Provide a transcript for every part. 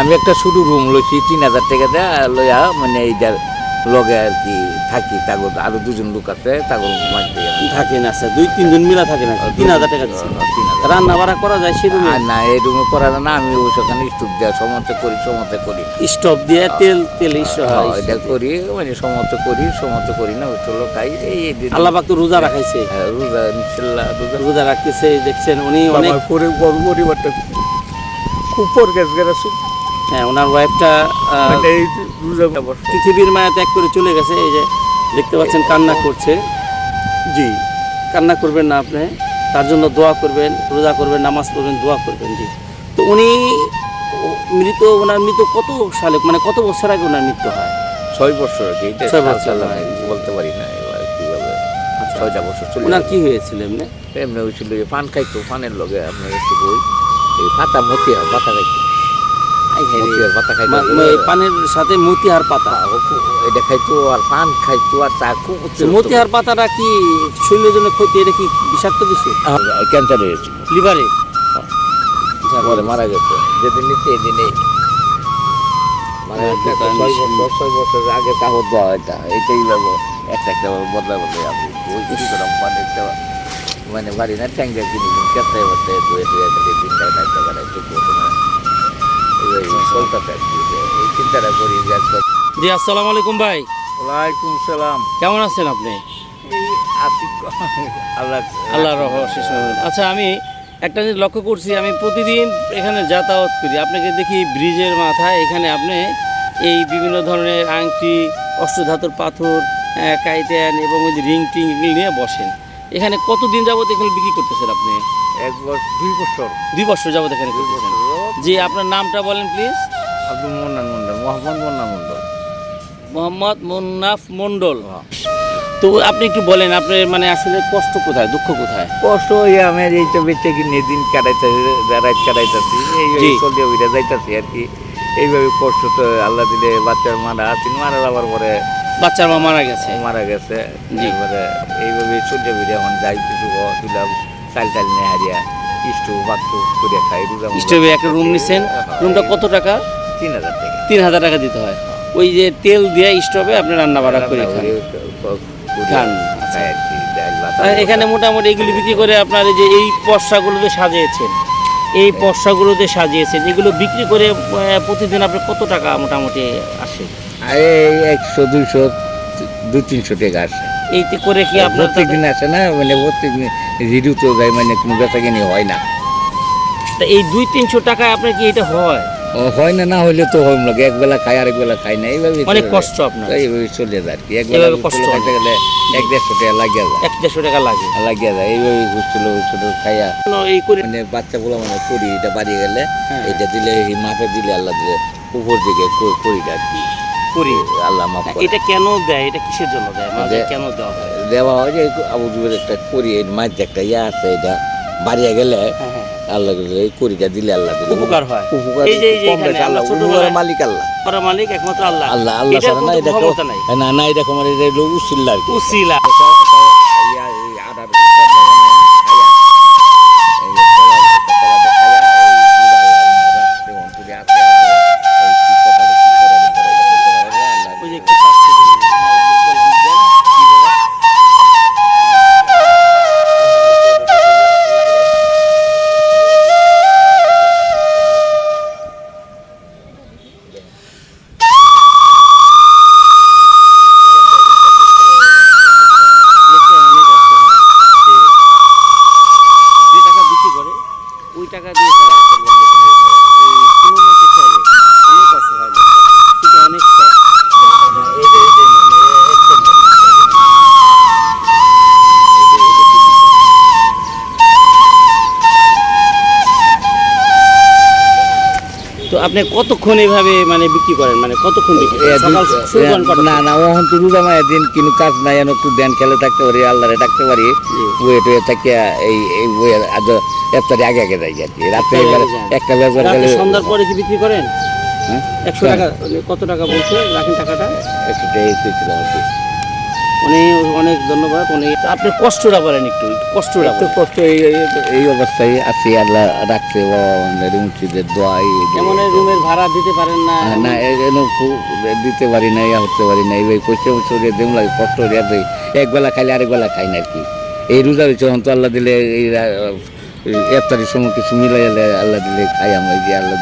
আমি একটা শুধু রুম লইছি 3,000 টাকা দেয়া লইয়া মানে এইটার লগে আর কি থাকি, তাগো আরো দুজন লোক আছে তাগো মাঝে থাকেন। আচ্ছা 2-3 জন মিলা থাকেন আর কি। 3,000 টাকা দিচ্ছেন। রান্না বাড়া করা যায় সেই রুমে? আর না, এই রুমে করা যায় না, আমি ওই সেখানে স্টোভ দেওয়া সমস্ত করি, স্টোভ দিয়ে তেল এটা করি, মানে সমস্ত করি না, ওই চলো খাই। এই আল্লাহ পাক তো রোজা রাখাইছে, রোজা ইনশাল্লাহ রোজা রাখতেছে। দেখছেন উনি অনেক পরিবারটা খুব পরিষ্কার আছে। হ্যাঁ, ওনার ওয়াইফটা পৃথিবীর মায়া ত্যাগ করে চলে গেছে। এই যে দেখতে পাচ্ছেন কান্না করছে। জি, কান্না করবেন না আপনি, তার জন্য দোয়া করবেন, রোজা করবেন, নামাজ পড়বেন, দোয়া করবেন। জি, তো উনি ওনার মৃত্যু কত সালে, মানে কত বছর আগে ওনার মৃত্যু হয়? 6 বছর আগে। 6 বছর বলতে পারি না এবার কিভাবে। 6টা বছর চলে। ওনার কি হয়েছিল এমনি? এমনি হয়েছিল পান খাইতো, পানের লগে আপনার একটু বই এই পাতা মতিহার পাতা খাইতো। পানের সাথে মতিহার পাতা এটা খাইতো, আর পান খাইতো, আর চা খুব। মতিহার পাতাটা কি শরীরের জন্য ক্ষতি? এটা কি বিষাক্ত কিছু? ক্যান্সার হয়েছিল লিভারে, পরে মারা গেছে। যেদিন নিচ্ছে এদিনে মানে 6 বছর আগে কাগজ দেওয়া এটা এইটাই লাগবো একটা বদলা আমি ওই কিছু করলাম পান একটা মানে বাড়ি না ট্যাঙ্গা কিনে কেসটাই বলতে ধুয়ে দিনটা নাইতে পারে ঠিক হতো না। এই চিন্তাটা করি। জি, আসসালামু আলাইকুম ভাই। ওয়ালাইকুম সালাম। কেমন আছেন আপনি? এই আছি আল্লাহর অশেষ রহমত। আচ্ছা, আমি একটা জিনিস লক্ষ্য করছি, আমি প্রতিদিন এখানে যাতায়াত করি, আপনাকে দেখি ব্রিজের মাথায় এখানে আপনি এই বিভিন্ন ধরনের আংটি, অষ্টধাতুর পাথর, কাইতেন এবং ওই রিং টিং এগুলো নিয়ে বসেন। এখানে কতদিন যাবত এখানে বিক্রি করতেছেন আপনি? 1 বছর 2 বছর 2 বছর যাবত এখানে করতেছেন। জি, আপনার নামটা বলেন প্লিজ। আব্দুল মোন্নান মন্ডল, মোহাম্মদ মুন্নাফ মন্ডল। তো আপনি একটু বলেন, আপনার মানে আসলে কষ্ট কোথায়, দুঃখ কোথায়? কষ্ট হয়ে আমি এইটা বেঁচে কিনে দিন কাটাইতেছি এই চলিয়ে উইরা যাইতেছি আর কি। এইভাবে কষ্ট তো আল্লাহ দিলে। বাচ্চার মারা যাওয়ার পরে বাচ্চার মা মারা গেছে। এবারে এইভাবে চলিয়ে উইরা এখন যাই কিছু তুলাম চাল নিয়ে হারিয়া স্টোভ করে খাই। স্টোভে একটা রুম নিচ্ছেন, রুমটা কত টাকা? 3,000 টাকা। 3,000 টাকা দিতে হয়। ওই যে তেল দিয়ে স্টোভে আপনি রান্না বাড়া করে খান। এখানে মোটামুটি এগুলি বিক্রি করে আপনার এই যে এই পর্সাগুলোতে সাজিয়েছেন, এগুলো বিক্রি করে প্রতিদিন আপনার কত টাকা মোটামুটি আসে? 100, 200, 200-300 টাকা আসে। এইতে করে কি আপনার প্রত্যেকদিন আসে না, মানে প্রত্যেকদিন রিডুতেও যায়, মানে কোনো বেচা কিনি হয় না। এই 200-300 টাকায় আপনার কি এটা হয়? হয় না, না হইলে তো হয় লাগে, একবেলা খাই আর একবেলা খাই না, এইভাবে অনেক কষ্ট আপনার। এইভাবে চলে যায় আর কি। একবেলা কষ্ট খাইতে গেলে 100-150 টাকা লাগিয়ে যায়। 150 টাকা লাগিয়ে যায়। এইভাবে হুচ্ছিল খাইয়া এই করে মানে বাচ্চা বলা মানে করি। এটা বাড়ি গেলে এটা দিলে এই মাপে দিলে আল্লাহ দিলে উপর দিকে করিটা আর কি করি আল্লাহ মাপ করে। এটা কেন দেয়? এটা কিসের জন্য দেয়? মাঝে কেন দেওয়া হয় যে আবু যুগের একটা করি, এর মাঝে একটা ইয়ে আছে, এটা বাড়িয়ে গেলে আল্লাহ এই করিটা দিলে আল্লাহ দিলে উপকার হয়। উপকার মালিক মালিক একমাত্র আল্লাহ। আল্লাহ ছাড়া না, এটা না এটা আমার এটা হলো উসিলা আর কি। উসিলা। তো আপনি কতক্ষণ এইভাবে মানে বিক্রি করেন, মানে কতক্ষণ বিক্রি করেন? না ওখান তো রোজা মায়ের দিন কিন্তু কাজ নাই, একটু ধ্যান খেলে থাকতে পারি, আল্লাহরে ডাকতে পারি। ওয়েট থাকিয়া এই আগে যাই আর কি। রাত্রে একটা ব্যবহার গেলে সন্ধ্যার পরে কি বিক্রি করেন? 100 টাকা। কত টাকা বলছে রাখেন টাকাটা? 100 টাকা ছিল আর কি। অনেক ধন্যবাদ। আপনি কষ্টটা বলেন একটু কষ্টটা একটু বলেন। কষ্ট এই অবস্থায় আছি, আল্লাহ রাখছে মুর্শিদের দোয়া। যেমন এই রুমের ভাড়া দিতে পারেন না? না দিতে পারি না, হতে পারি না, এই পয়সা শরীরে দেম লাগে, কষ্ট হয়ে এক বেলা খাইলে আরেক বেলা খাই না আর কি। এই রোজা হয়েছে তো আল্লাহ দিলে এই ইফতারির সময় কিছু মিলাই আল্লাহ দিলে খাই আমরা, এই যে আল্লাহ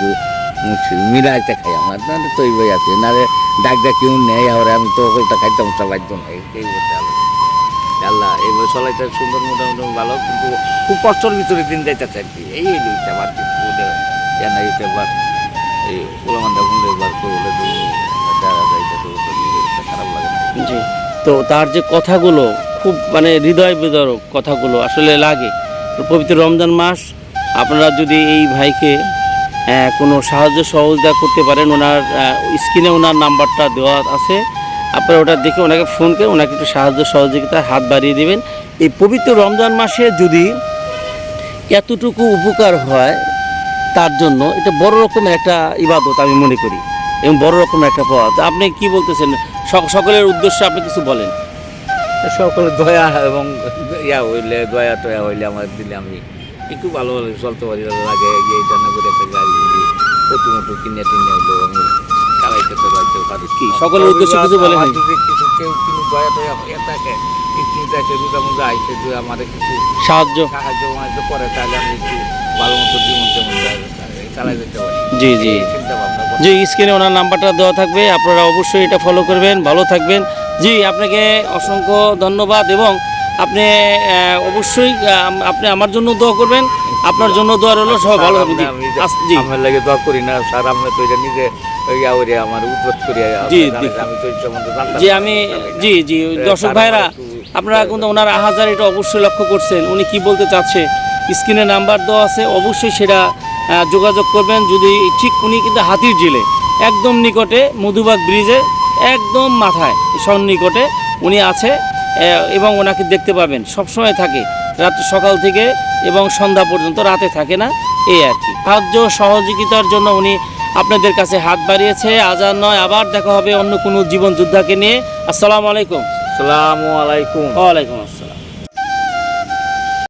মিলাইতে খাই আমার, নাহলে তো এই বই আছে, নাহলে ডাক ডাক কেউ নেই আর আমি তো ওটা খাইতাম বাধ্য নাই। এই বলতে আল্লাহ এইভাবে চলাইতে সুন্দর, মোটামুটি ভালো, কিন্তু খুব কষ্টের ভিতরে দিন যাইতেছে আর কি। এই দুইটা বার কেন এইটা বার এই ওলামান্ডা বললে বার করলে খারাপ লাগে না। জি। তো তার যে কথাগুলো খুব মানে হৃদয় বিদারক কথাগুলো আসলে লাগে। তো পবিত্র রমজান মাস, আপনারা যদি এই ভাইকে কোনো সাহায্য সহযোগিতা করতে পারেন, ওনার স্ক্রিনে ওনার নাম্বারটা দেওয়া আছে, আপনারা ওটা দেখে ওনাকে ফোন করে ওনাকে একটু সাহায্য সহযোগিতার হাত বাড়িয়ে দেবেন। এই পবিত্র রমজান মাসে যদি এতটুকু উপকার হয়, তার জন্য এটা বড় রকমের একটা ইবাদত আমি মনে করি, এবং বড় রকমের একটা পাওয়া। তো আপনি কি বলতেছেন, সকলের উদ্দেশ্যে আপনি কিছু বলেন? সকলে দয়া এবং ইয়া হইলে, দয়া টয়া হইলে আমার দিলে আমি একটু ভালো ভালো চলতে পারি। লাগে যে এটা না করে একটা গাড়ি কত মতো কিনে হইলেও আমি চালাইতে পারি। কি সকলের উদ্দেশ্যে কিছু বলেন? আমার যদি কিছু কেউ কিন্তু দয়া টয়া হয়ে থাকে, একটু দেখে রোজা মোজা আইসে যদি আমার কিছু সাহায্য করে, তাহলে আমি একটু ভালো মতো জীবন যেমন চালাই যেতে পারি। জি জি চিন্তা ভাবনা করি। জি, স্ক্রিনে ওনার নাম্বারটা দেওয়া থাকবে, আপনারা অবশ্যই এটা ফলো করবেন, ভালো থাকবেন। জি, আপনাকে অসংখ্য ধন্যবাদ, এবং আপনি অবশ্যই আপনি আমার জন্য দোয়া করবেন, আপনার জন্য দোয়া রইল, সবাই ভালো থাকবেন। জি আমার লাগে দোয়া করি না স্যার, আমরা তো এটা নিজে আমার উদ্বোধ করি। জি, আমি তো এই সম্বন্ধে জানতাম জি না। আমি জি দর্শক স্যার, ভাইরা, আমার একটু- আপনারা কিন্তু ওনার আহাজার এটা অবশ্যই লক্ষ্য করছেন, উনি কি বলতে চাচ্ছে। স্ক্রিনে নাম্বার দেওয়া আছে, অবশ্যই সেটা যোগাযোগ করবেন। যদি ঠিক উনি কিন্তু হাতির ঝিলে একদম নিকটে, মধুবাগ ব্রিজের একদম মাথায় সন্নিকটে উনি আছে, এবং ওনাকে দেখতে পাবেন, সবসময় থাকে রাত্রি সকাল থেকে এবং সন্ধ্যা পর্যন্ত, রাতে থাকে না, এই আর কি। সাহায্য সহযোগিতার জন্য উনি আপনাদের কাছে হাত বাড়িয়েছে। আজান নয়, আবার দেখা হবে অন্য কোনো জীবন যোদ্ধাকে নিয়ে। আসসালামু আলাইকুম। আসসালামু আলাইকুম। ওয়ালাইকুম আসসালাম।